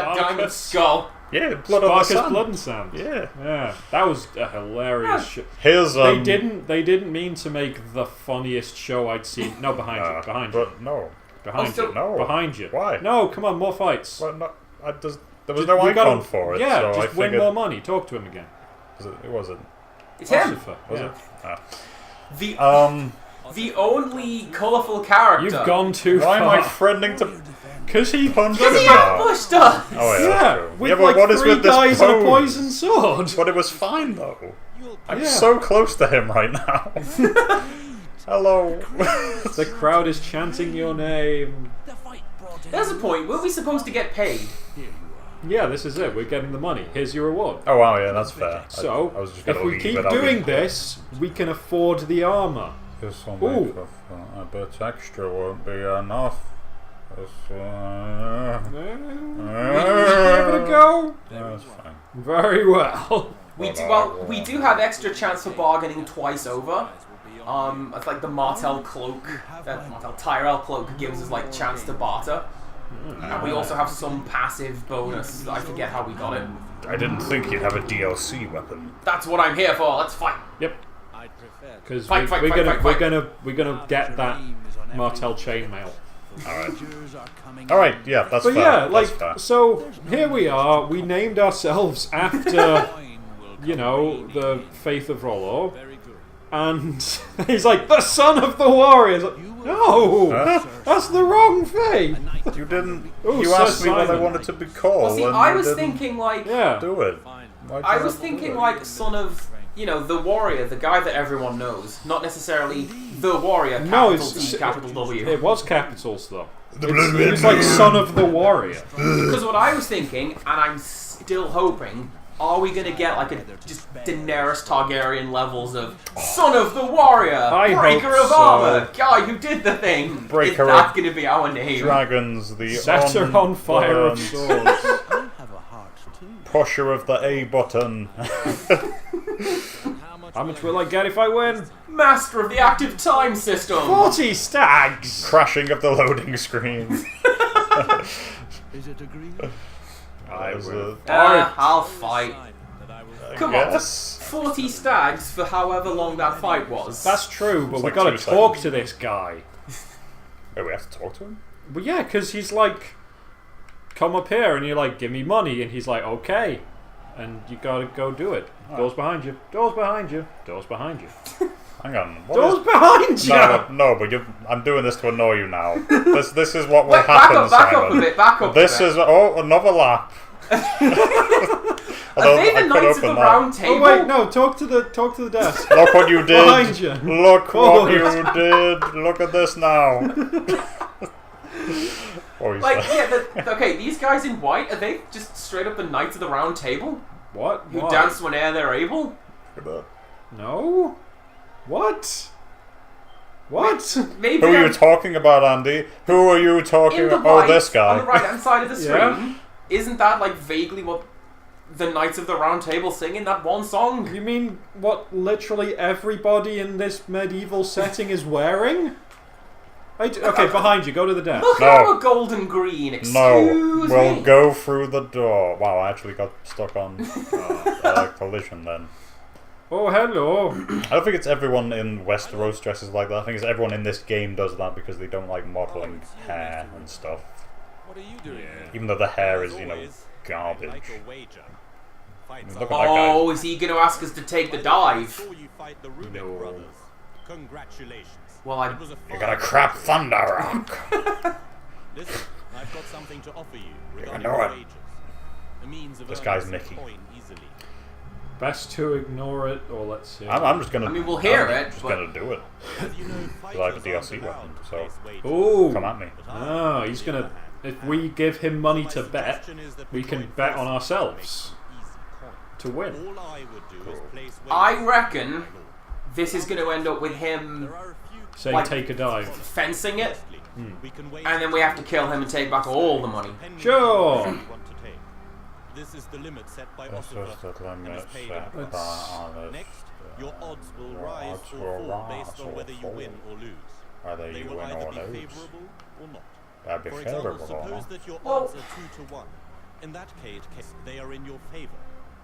That diamond skull. Yeah, blood on the Sparkus sand. blood and sand. Yeah. That was a hilarious show. Here's They didn't mean to make the funniest show I'd seen. No, behind you. Behind you. No. Behind you. No. Behind you. Why? No, come on, more fights. Well, no, there was no icon for it. Yeah, so just I win figured, more money. Talk to him again. It wasn't. It's him. Lucifer, Was yeah. it? Ah. The only colourful character. You've gone too Why am far. I friending to Because he punch Because him he now? ambushed us. Oh yeah, yeah, that's true. with Yeah, but like what is 3 with this guys and a pose? poison sword. But it was fine though. I'm Yeah. so close to him right now. Hello. The crowd is chanting your name. There's a point. Were we supposed to get paid? Yeah, this is it. We're getting the money. Here's your reward. Oh wow, yeah, that's fair. So, I was just if gonna we leave keep without doing being clear. this, we can afford the armor. This will Ooh. make a bit extra won't be enough. This, We give it a go. that's fine. Very well. We do have extra chance for bargaining twice over. It's like the Martel cloak, that Martel Tyrell cloak gives us like chance to barter. And we also have some passive bonus. I forget how we got it. I didn't think you'd have a DLC weapon. That's what I'm here for. Let's fight. Yep. Because Fight, we're fight. gonna get that Martel chainmail. Alright, yeah, that's But fair. yeah, That's fair. so here we are. We named ourselves after, the faith of Rollo. And he's like, the son of the warriors. Like, no, that's the wrong faith. You didn't. Ooh, you Sir asked me what I Simon. wanted to be called. Well, see, and I you was didn't thinking like Yeah. do it. I was thinking like son of the warrior, the guy that everyone knows, not necessarily the warrior. No, Capital T, capital W. It was capitals though. It was like son of the warrior. Because what I was thinking, and I'm still hoping, are we gonna get like just Daenerys Targaryen levels of son of the warrior, I breaker hope of so. armor, guy who did the thing? Breaker Is that of gonna be our name? Dragons, the Setter on fire of unburned swords. pusher of the A button. How much will I get if I win? Master of the active time system. 40 stags! Crashing of the loading screen. Is it agreed? I will. I'll fight. Come on, Yes. 40 stags for however long that fight was. That's true, but It's we like gotta 2 talk seconds. to this guy. Wait, we have to talk to him? Well, yeah, because he's like, come up here, and you're like, give me money, and he's like, okay. And you gotta go do it. Doors behind you. Doors behind you. Doors behind you. Hang on. What Doors is- behind you! No, but I'm doing this to annoy you now. This is what will Wait, happen, back up Simon. a bit, back up This a bit. is another lap. Are they the Knights of the Round Table? Oh wait, no, talk to the desk. Look what you did. Behind you. Look Forward. what you did. Look at this now. What were you Like, saying? yeah, okay, these guys in white, are they just straight up the Knights of the Round Table? What? Who Why? dance whene'er they're able? No? What? What? Maybe Who are you I'm- talking about, Andy? Who are you talking in the about? Oh, white, this guy. on the right-hand side of the screen, Yeah. isn't that like vaguely what the Knights of the Round Table sing in that one song? You mean what literally everybody in this medieval setting is wearing? Okay, behind you. Go to the desk. Look No. at our golden green, excuse No, we'll me. go through the door. Wow, I actually got stuck on collision then. Oh, hello. I don't think it's everyone in Westeros dresses like that. I think it's everyone in this game does that because they don't like modeling hair and stuff. What are you doing here? Even though the hair is, garbage. Look at that guy. Oh, is he going to ask us to take the dive? You fight the Rubik No. brothers. Congratulations. Well, I... It was a You're fine gonna crap Thunder Rock. Listen, I've got something to offer you regarding know it. wages. A means of This earning guy's some Mickey. coin easily. Best to ignore it, or let's see. I'm just gonna. I mean, we'll hear I'm it, just but- gonna do it. As you know, I have a fighters DLC aren't weapon, allowed to so place wages. Ooh. come at me. Oh, he's gonna. If we give him money to bet, we can bet on ourselves to win. All I would do is place I wages. reckon this is going to end up with him There are a few Say, Like- take a dive. fencing it, we can wait and then we have to kill him and take back all the money. Sure. Want to take. This is the limit set by This Ossifer, is the and limit is paid set in by full. honest. Next, your odds will your rise odds or will fall rise based on or whether you fall. win or lose. Whether They you will win either or be lose. favourable or not. That'd be For example, favourable or suppose not. that your Well- odds are 2 to 1. In that case, they are in your favor.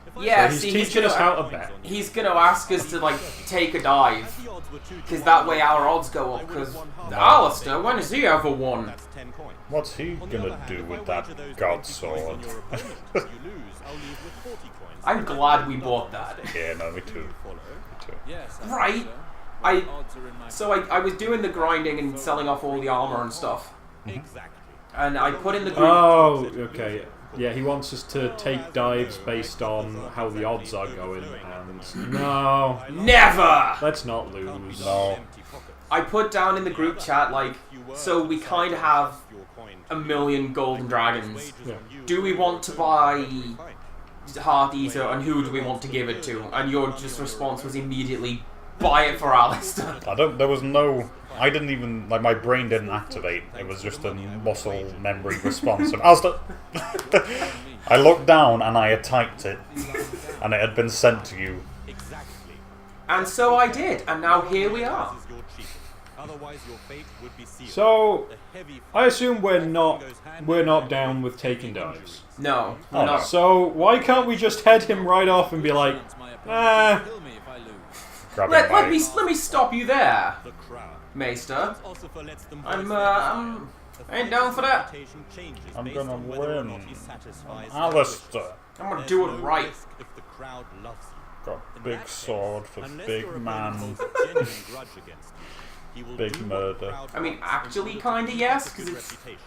If I Yeah, So see, he's teaching us how to bet. He's gonna ask us to like take a dive, the odds were 2 to because 1, that way our odds go up. Because Alistair, when has he ever won? that's 10 coins. What's he On the gonna other hand, do if with I that wager those god 20 sword? coins on your opponent, you lose. I'll leave with 40 coins. I'm glad we bought that. Yeah, no, me too. You follow? Me too. Yes, Right. I was doing the grinding and selling off all the armor and stuff, Exactly. and I put in the group. Oh, okay. Yeah, he wants us to take dives based on how the odds are going, and no, Never. let's not lose. No. I put down in the group chat like, so we kind of have a million golden dragons. Yeah. Do we want to buy Heart Eater, and who do we want to give it to? And your just response was immediately, buy it for Alistair. There was no, I didn't even, like, my brain didn't activate. It was just a muscle memory response of, Alistair! I looked down and I had typed it, and it had been sent to you. Exactly. And so I did, and now here we are. This is your cheating. Otherwise, your fate would be sealed. So, The heavy I assume we're not down with taking dives. No, Oh, we're no. not. So why can't we just head him right off and be like, ah, Kill me if I lose. Grabbing Let me stop you there, the crowd. Maester. Ossifer lets them I'm voice I ain't down for that. I'm based gonna on whether or win. not he satisfies Alistair. I'm gonna There's do it no right. risk if the crowd loves you. Got In big that sword case, for unless big your man. opponent holds a genuine grudge against you, he will Big do what murder. the crowd I mean, wants actually, in order to kinda protect yes, his 'cause it's reputation.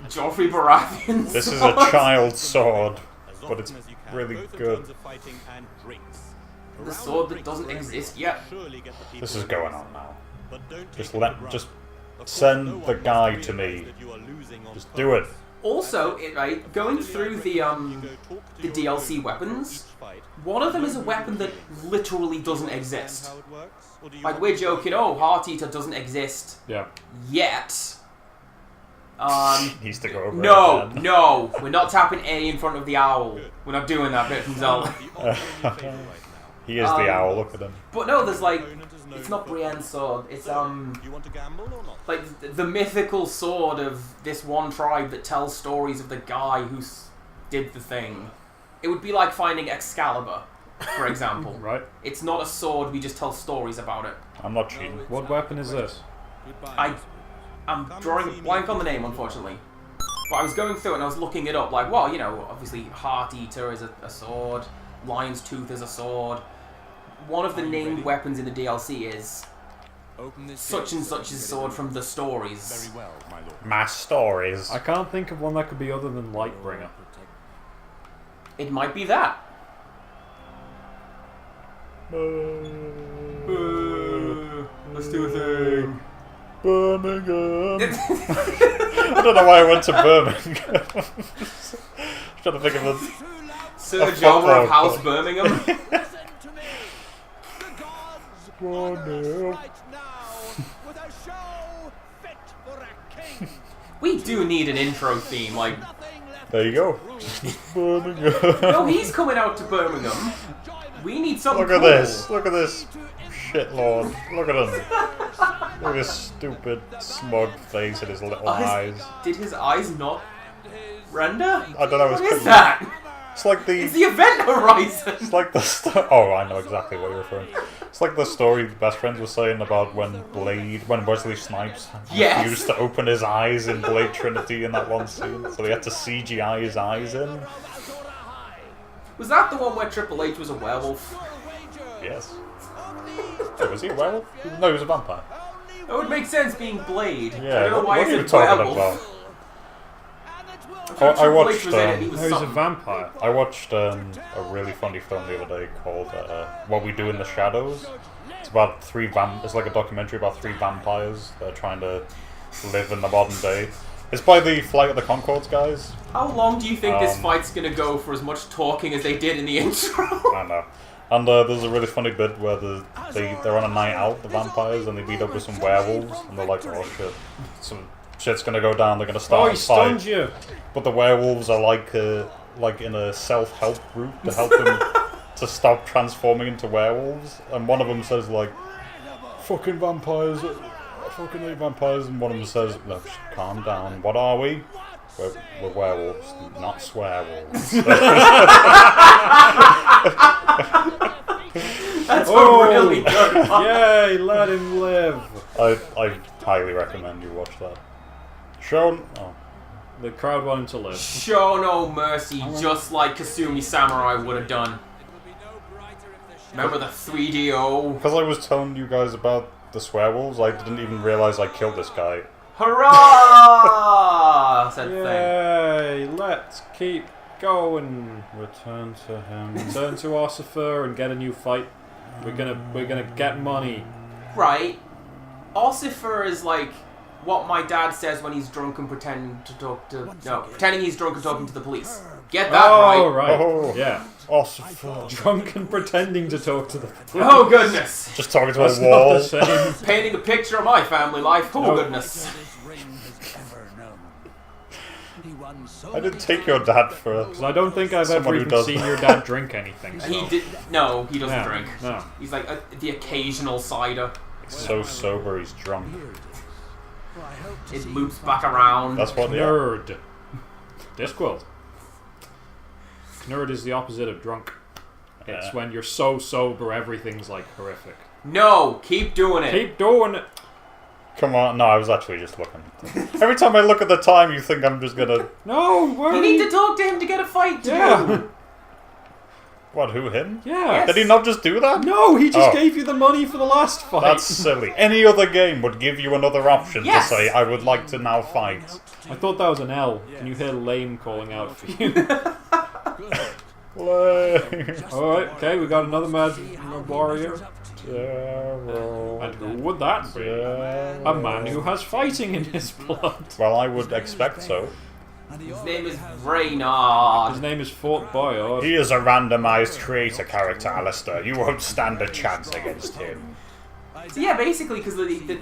Joffrey Baratheon. This is sword. a child sword, As but often it's as you can, really both in good. terms of fighting and drinks. A The round sword of that drinks doesn't for exist everyone yet. will surely get the people This is on going your on side. now. But don't take Just it let, for just granted. Of course, send no the one must guy to realize me. that you are losing on Just do it. Also, right, going through the DLC weapons, one of them is a weapon that literally doesn't exist. Like, we're joking, oh, Heart Eater doesn't exist yeah. yet. Needs to go over No, it again. no, we're not tapping A in front of the owl. We're not doing that bit from Zelda. He is the owl, look at him. But no, there's like, it's not Brienne's sword, it's You want to gamble or not? like the mythical sword of this one tribe that tells stories of the guy who did the thing. It would be like finding Excalibur, for example. Right. It's not a sword, we just tell stories about it. I'm not cheating. What weapon is this? I'm drawing a blank on the name, unfortunately. But I was going through it and I was looking it up, like, well, you know, obviously Heart Eater is a sword, Lion's Tooth is a sword. One of the named weapons in the DLC is such and such's sword from the stories. Very well, my lord. My stories. I can't think of one that could be other than Lightbringer. It might be that. Let's do a thing. Birmingham. I don't know why I went to Birmingham. Trying to think of the. Sir A Jobber of football House club. Birmingham. Listen to me. The gods Oh, honor us no. right now with a show fit for a king. We do need an intro theme, like, Nothing left There you go. to Birmingham. no, he's coming out to Birmingham. We need something Look at cool. this. Look at this. Shitlord. Look at him. Look at his stupid, smug face and his little Oh, eyes. Did his eyes not render? I don't know. What It's is that? It's like It's the. the event horizon. It's like the. Oh, I know exactly what you're referring to. It's like the story Best Friends was saying about when Wesley Snipes Yes. refused to open his eyes in Blade Trinity in that one scene, so they had to CGI his eyes in. Was that the one where Triple H was a werewolf? Yes. Oh, was he a werewolf? No, he was a vampire. That would make sense being Blade. I Yeah, don't know what why are I you said talking werewolf. about? I'm sure I Triple watched, H was in it. He was No, he's a something. vampire. I watched a really funny film the other day called What We Do in the Shadows. It's about it's like a documentary about 3 vampires that are trying to live in the modern day. It's by the Flight of the Conchords guys. How long do you think this Um, fight's gonna go for as much talking as they did in the intro? I don't know. And there's a really funny bit where they're on a night out, the vampires, and they meet up with some werewolves, and they're like, oh shit, some shit's gonna go down, they're gonna Oh, start he a fight. stunned you. But the werewolves are like in a self-help group to help them to stop transforming into werewolves. And one of them says like, "Fucking vampires, I fucking hate vampires." And one of them says, "No, calm down. What are we? We're werewolves, not swearwolves. That's a really good one. Yay, let him live. I highly recommend you watch that. Sean, The crowd want him to live. Show no mercy, just like Kasumi Samurai would have done. Remember the 3DO? because I was telling you guys about the swearwolves, I didn't even realize I killed this guy. Hurrah! Said thing. Yay, let's keep going. Return to him. Turn to Ossifer and get a new fight. We're gonna get money. Right. Ossifer is like what my dad says when he's drunk and pretending he's drunk and talking to the police. Get that Oh, right. right. Oh. Yeah. Ossifer. Drunk and pretending to talk to the police. Oh goodness. Just talking to That's a not wall. the same. Painting a picture of my family life. Oh No. goodness. I didn't take your dad for. Because I don't think I've ever Someone who even does seen that. your dad drink anything. So. He did. No, he doesn't No, drink. No. He's like the occasional cider. So sober, he's drunk. It loops back around. That's what. Yeah. Nerd. Discworld. Nerd is the opposite of drunk. It's when you're so sober, everything's like horrific. No, keep doing it. Keep doing it. Come on, no, I was actually just looking. Every time I look at the time, you think I'm just gonna. No, You where need to talk to him to get a fight to Yeah. do. What? Who? Him? Yeah. Yes. Did he not just do that? No, he just Oh. gave you the money for the last fight. That's silly. Any other game would give you another option Yes. to say, I would like to now fight. I thought that was an L. Can you hear lame calling out for you? Play. Alright, okay, we got another mad warrior. Daryl. And who would that be? Daryl. A man who has fighting in his blood. Well, I would expect so. His name is Reynard. His name is Fort Boyard. He is a randomized creator character, Alistair. You won't stand a chance against him. So yeah, basically, because the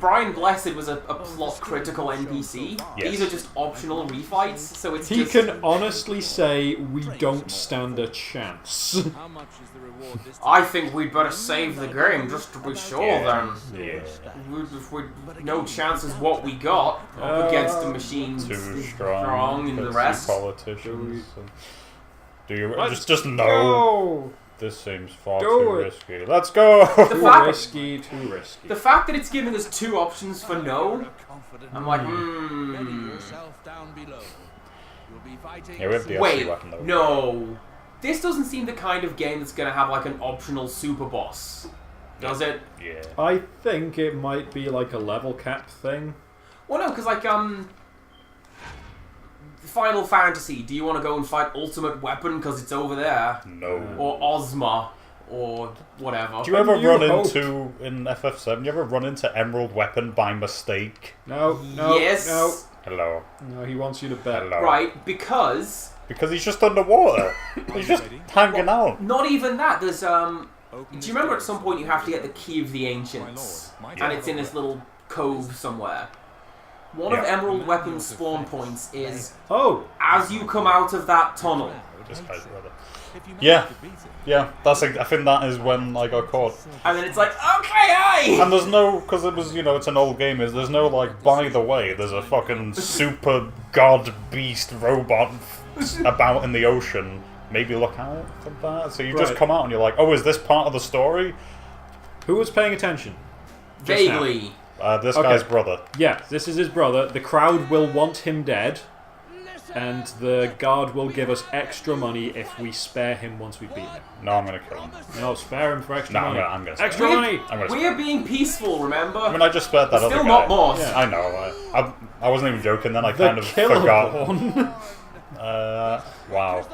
Brian Blessed was a plot critical NPC. Yes. These are just optional refights, so it's He just... can honestly say we don't stand a chance. I think we'd better save the game just to be sure Yeah. then. Yeah. If we no chance is what we got up against the machines Too strong. and the Let's rest. see politicians. Do you Let's just no? Go! This seems far Do too it. risky. Let's go. The Too fact, risky, too risky. the fact that it's giving us two options for no, I'm like, Yeah, we have the Wait, SC weapon though. no. This doesn't seem the kind of game that's going to have like an optional super boss. Does it? Yeah. I think it might be like a level cap thing. Well, no, because like, Final Fantasy, do you want to go and fight Ultimate Weapon because it's over there? No. Or Ozma, or whatever. Do you ever New run Hope. into, in FF7, you ever run into Emerald Weapon by mistake? No, no, Yes. Hello. no. He wants you to bet. Hello. Right, because... Because he's just underwater. He's just hanging out. Not even that, there's, do you remember at some point you have to get the Key of the Ancients? And it's in this little cove somewhere. One of Yeah. Emerald Weapon's spawn points is, Oh, as you come out of that tunnel. This guy's brother. Yeah. Yeah, that's. I think that is when I got caught. And then it's like, okay, hey! And there's no, because it was, it's an old game, there's no, like, by the way, there's a fucking super god beast robot about in the ocean. Maybe look out for that. So you just Right. come out and you're like, oh, is this part of the story? who was paying attention? Just now. Vaguely. This Okay. guy's brother. Yeah, this is his brother. The crowd will want him dead, and the guard will give us extra money if we spare him once we beat him. No, I'm gonna kill him. No, spare him for extra No, money. I'm gonna extra We're, money! I'm gonna we're being peaceful, remember? I mean, I just spared that other Still guy. not more. Yeah. I know. I wasn't even joking. Then I The kind of forgot. Killerborn. Wow.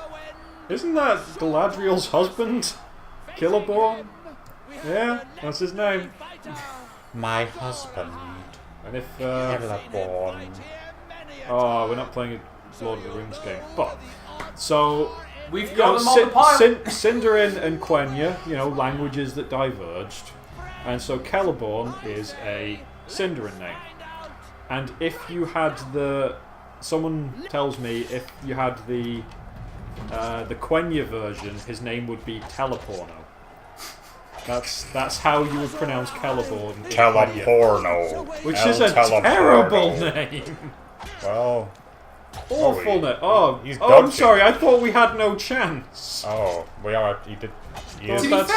Isn't that Galadriel's husband? Killerborn? Yeah, that's his name. My husband. And if, Killerborn. oh, we're not playing a Lord of the Rings game. But, so, We've got them on the pile. Sindarin and Quenya, languages that diverged. And so Celeborn is a Sindarin name. And if you had someone tells me if you had the Quenya version, his name would be Teleporno. That's how you would pronounce Celeborn in Quenya. Teleporno. Which El is a Teleporno. terrible name. Well, awfulness. Oh, he's I'm dodging. sorry. I thought we had no chance. Oh, we are. He did. He Well, is. To be that's-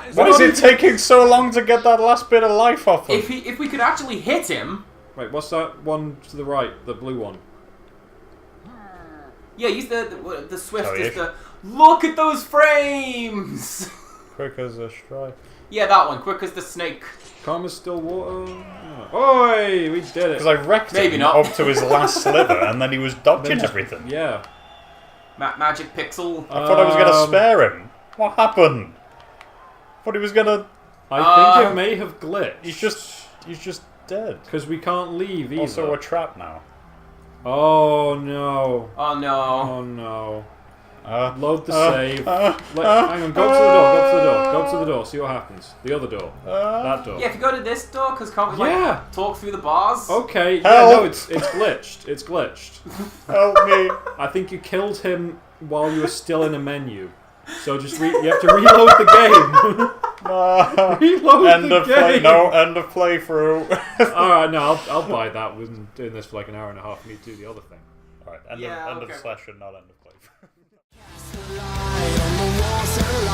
fair, Why is it taking so long to get that last bit of life off him? if we could actually hit him, Wait, what's that one to the right? The blue one. yeah, use the swift Sorry, is if- the look at those frames. Quick as a strike. Yeah, that one, quick as the snake. Calm as still water. Oh. Oi, we did it. Because I wrecked Maybe him not. up to his last sliver, and then he was dodging everything. Yeah. Magic pixel. I thought I was going to spare him. What happened? Thought he was going to. I think it may have glitched. He's just dead. Because we can't leave either. Also a trap now. Oh no. Oh no. Oh no. Uh, Load the save. Hang on, go up to the door. Go up to the door. See what happens. The other door. That door. Yeah, if you go to this door, because can't we Yeah. talk through the bars? Okay. Yeah, Help. no, it's glitched. It's glitched. Help me. I think you killed him while you were still in a menu. So just you have to reload the game. No. Reload End the of play. game. No, end of playthrough. Alright, no, I'll buy that. We've been doing this for like an hour and a half. Need to do the other thing. Alright, end Yeah, of okay. session, not end of playthrough. Light on the walls and